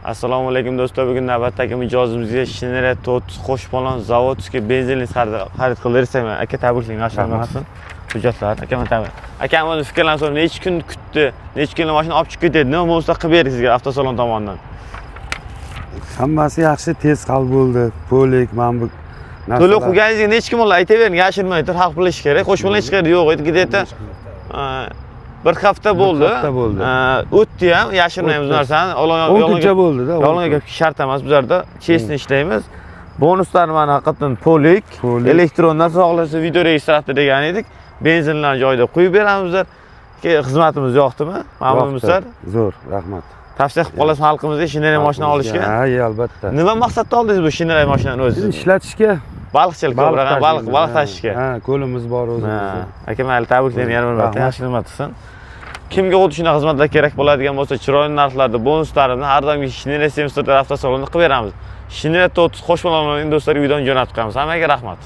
Assalomu alaykum do'stlar. Bugun navbatdagi mijozimizga Shinere 30 Qo'shpolon zavodskiy benzinli xarid qildirsak, aka tabriklayman, rahmat. Hujjatlar, aka tabrik. Akam o'z fikrlarini so'rab, necha kun kutdi, necha kunlik mashina olib chiqib ketdi, nima bo'lsa qilib berdik sizga avtosalon tomonidan. Hammasi yaxshi, tez hal bo'ldi. Polik, mana bu to'liq qilganingizga necha kun bo'ldi, aytavering, yashirmay tur, haq bilish kerak. Qo'shpolon hech qayerda yo'q edi, где-то bir hafta bo'ldi. O'tdi ham, yashirmaymiz bu narsani. 10 kuncha bo'ldi-da. Yolg'on gap shart emas, bizlarda chestni ishlaymiz. Bonuslar mana haqiqatan polik, elektronlar sog'lasa video registrator degan edik. Benzinlarni joyida qo'yib beramizlar. Xizmatimiz yoqdimi? Mamnunmisizlar? Zo'r, rahmat. Tavsiya qilib qolasiz xalqimizga Shinere mashina olishga. Ha, albatta. Nima maqsadda oldingiz bu Shinere mashinani o'zingiz? Ishlatishga, baliqchilik ko'proq, baliq tashishga. Ha, ko'limiz bor o'zimizda. Aka, mayli, tabriklayman, yana bir marta yaxshi xizmat qilsin. Kimga xuddi shunaqa xizmatlar kerak bo'ladigan bo'lsa, chiroyli narxlarda bonuslarini har doim Shinere 74 avtosalonida qilib beramiz. Shinere 30 Qo'shpolon do'stlarga uydan jo'natib qo'yamiz. Hammaga rahmat.